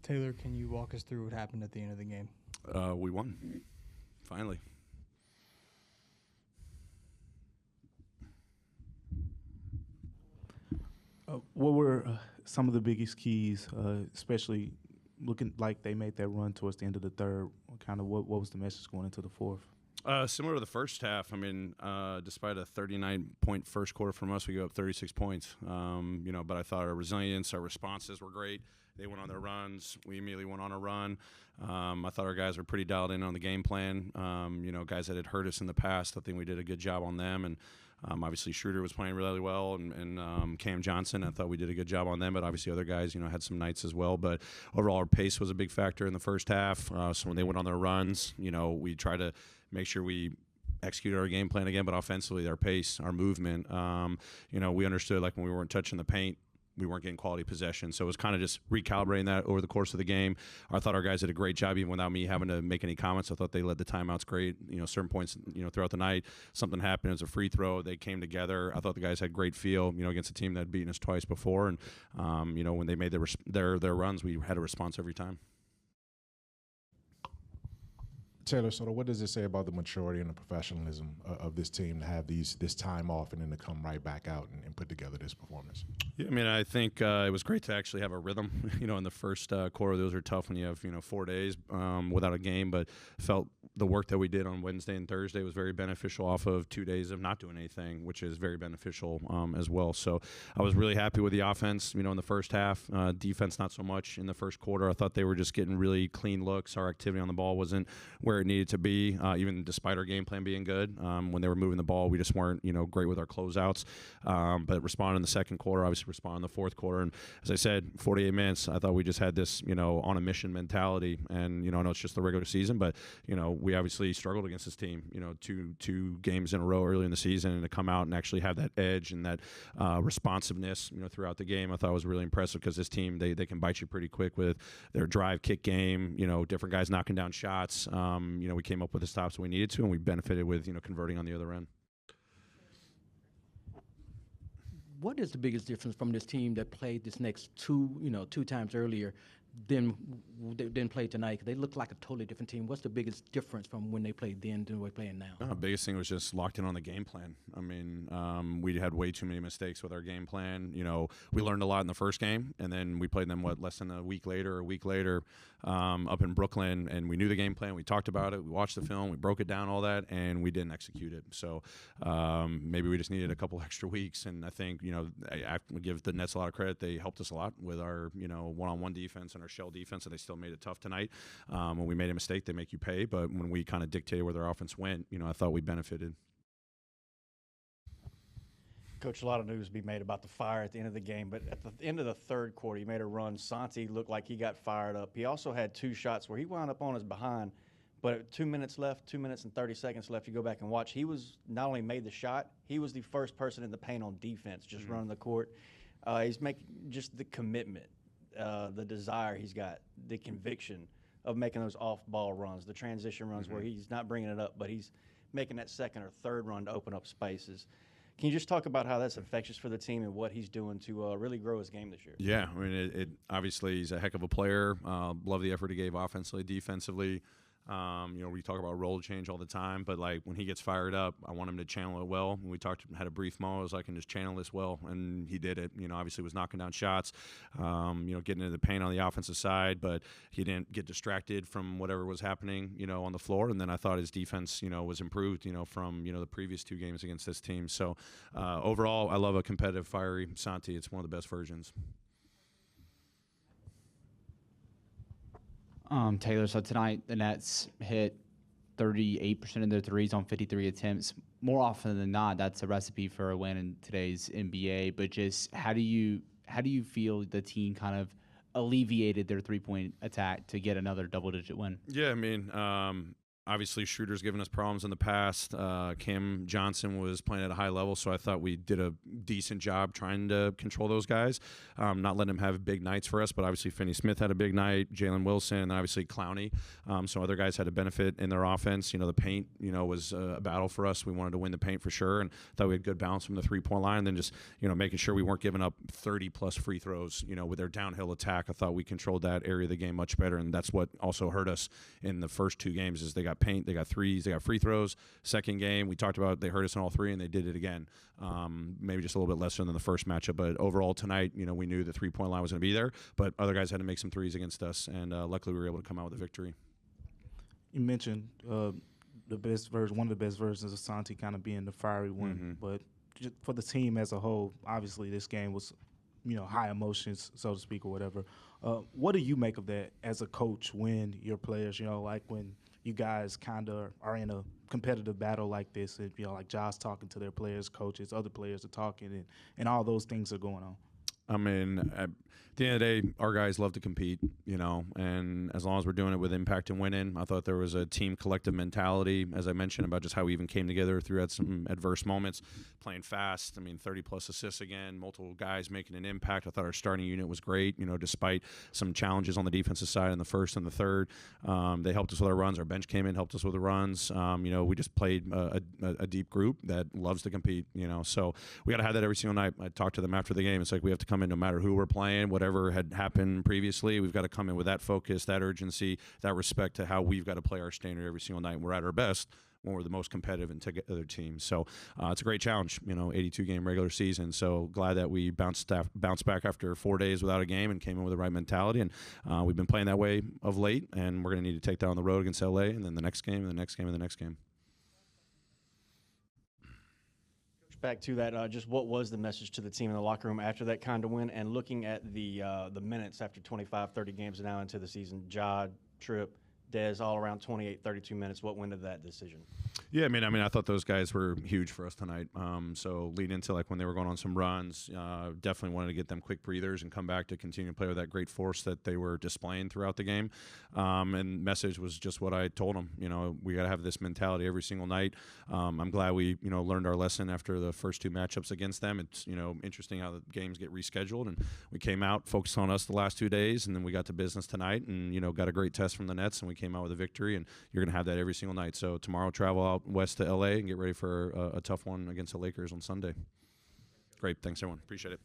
Taylor, can you walk us through what happened at the end of the game? We won, finally. What were some of the biggest keys, especially looking like they made that run towards the end of the third? Kind of what was the message going into the fourth? Similar to the first half. I mean, despite a 39-point first quarter from us, we go up 36 points. But I thought our resilience, our responses were great. They went on their runs. We immediately went on a run. I thought our guys were pretty dialed in on the game plan. Guys that had hurt us in the past, I think we did a good job on them. And obviously, Schroeder was playing really well, and Cam Johnson, I thought we did a good job on them. But obviously, other guys, had some nights as well. But overall, our pace was a big factor in the first half. So when they went on their runs, we tried to make sure we executed our game plan again. But offensively, our pace, our movement, we understood like when we weren't touching the paint, we weren't getting quality possession. So it was kind of just recalibrating that over the course of the game. I thought our guys did a great job, even without me having to make any comments. I thought they led the timeouts great. Certain points, throughout the night, something happened. It was a free throw. They came together. I thought the guys had great feel, against a team that had beaten us twice before. And, when they made their runs, we had a response every time. Taylor, so what does it say about the maturity and the professionalism of this team to have this time off and then to come right back out and put together this performance? Yeah, I mean, I think it was great to actually have a rhythm. In the first quarter, those are tough when you have 4 days without a game. But felt the work that we did on Wednesday and Thursday was very beneficial off of 2 days of not doing anything, which is very beneficial as well. So I was really happy with the offense. In the first half, defense not so much in the first quarter. I thought they were just getting really clean looks. Our activity on the ball wasn't where it needed to be, even despite our game plan being good. When they were moving the ball, we just weren't, great with our closeouts. But responded in the second quarter, obviously responded in the fourth quarter. And as I said, 48 minutes, I thought we just had this, on a mission mentality. And, I know it's just the regular season, but, we obviously struggled against this team, two games in a row early in the season, and to come out and actually have that edge and that responsiveness, throughout the game, I thought was really impressive because this team, they can bite you pretty quick with their drive kick game, different guys knocking down shots. We came up with the stops we needed to, and we benefited with, converting on the other end. What is the biggest difference from this team that played this next two times earlier than play tonight? 'Cause they look like a totally different team. What's the biggest difference from when they played then to what they're playing now? The biggest thing was just locked in on the game plan. I mean, we had way too many mistakes with our game plan. We learned a lot in the first game, and then we played them, less than a week later up in Brooklyn, and we knew the game plan. We talked about it. We watched the film. We broke it down, all that, and we didn't execute it. So maybe we just needed a couple extra weeks, and I think, I give the Nets a lot of credit. They helped us a lot with our, one-on-one defense and our shell defense, and they still made it tough tonight. When we made a mistake, they make you pay, but when we kind of dictated where their offense went, I thought we benefited. Coach, a lot of news to be made about the fire at the end of the game, but at the end of the third quarter, you made a run. Santi looked like he got fired up. He also had two shots where he wound up on his behind, but at 2 minutes left, 2 minutes and 30 seconds left, you go back and watch. He was not only made the shot, he was the first person in the paint on defense, just running the court. He's making just the commitment, the desire he's got, the conviction of making those off-ball runs, the transition runs where he's not bringing it up, but he's making that second or third run to open up spaces. Can you just talk about how that's infectious for the team and what he's doing to really grow his game this year? Yeah, I mean, it obviously he's a heck of a player. Love the effort he gave offensively, defensively. We talk about role change all the time, but like when he gets fired up, I want him to channel it well. When we had a brief moment, I was like, I can just channel this well, and he did it. Obviously was knocking down shots, getting into the paint on the offensive side, but he didn't get distracted from whatever was happening, on the floor. And then I thought his defense, was improved, from the previous two games against this team. So overall, I love a competitive, fiery Santi. It's one of the best versions. Taylor, so tonight the Nets hit 38% of their threes on 53 attempts. More often than not, that's a recipe for a win in today's NBA. But just how do you feel the team kind of alleviated their three-point attack to get another double-digit win? Yeah, I mean, obviously, Schroeder's given us problems in the past. Cam Johnson was playing at a high level, so I thought we did a decent job trying to control those guys, not letting them have big nights for us. But obviously, Finney Smith had a big night, Jalen Wilson, and obviously Clowney. So other guys had to benefit in their offense. The paint, was a battle for us. We wanted to win the paint for sure, and thought we had good balance from the three-point line. And then just, making sure we weren't giving up 30-plus free throws, with their downhill attack. I thought we controlled that area of the game much better, and that's what also hurt us in the first two games is they got paint, they got threes, they got free throws. Second game, we talked about they hurt us in all three, and they did it again. Maybe just a little bit lesser than the first matchup, but overall tonight, we knew the three-point line was going to be there, but other guys had to make some threes against us, and luckily we were able to come out with a victory. You mentioned the best version, one of the best versions of Santi kind of being the fiery one, but just for the team as a whole, obviously this game was, high emotions, so to speak, or whatever. What do you make of that as a coach when your players, like when you guys kind of are in a competitive battle like this, and, like Josh talking to their players, coaches, other players are talking, and all those things are going on? I mean, at the end of the day, our guys love to compete, and as long as we're doing it with impact and winning, I thought there was a team collective mentality, as I mentioned, about just how we even came together throughout some adverse moments, playing fast. 30-plus assists again, multiple guys making an impact. I thought our starting unit was great, despite some challenges on the defensive side in the first and the third. They helped us with our runs. Our bench came in, helped us with the runs. We just played a deep group that loves to compete, so we got to have that every single night. I talked to them after the game. It's like we have to come in no matter who we're playing, whatever had happened previously. We've got to come in with that focus, that urgency, that respect to how we've got to play our standard every single night. And we're at our best when we're the most competitive and together teams. So it's a great challenge, 82-game regular season. So glad that we bounced back after 4 days without a game and came in with the right mentality. And we've been playing that way of late, and we're going to need to take that on the road against LA, and then the next game, and the next game, and the next game. Back to that, just what was the message to the team in the locker room after that kind of win, and looking at the minutes after 25, 30 games now into the season, Ja, Tripp, Dez, all around 28, 32 minutes. What went into that decision? Yeah, I thought those guys were huge for us tonight. So lead into when they were going on some runs, definitely wanted to get them quick breathers and come back to continue to play with that great force that they were displaying throughout the game. And message was just what I told them. We got to have this mentality every single night. I'm glad we learned our lesson after the first two matchups against them. It's interesting how the games get rescheduled, and we came out focused on us the last 2 days, and then we got to business tonight, and got a great test from the Nets, and we came out with a victory. And you're going to have that every single night. So tomorrow, travel out west to LA and get ready for a tough one against the Lakers on Sunday. Great. Thanks, everyone. Appreciate it.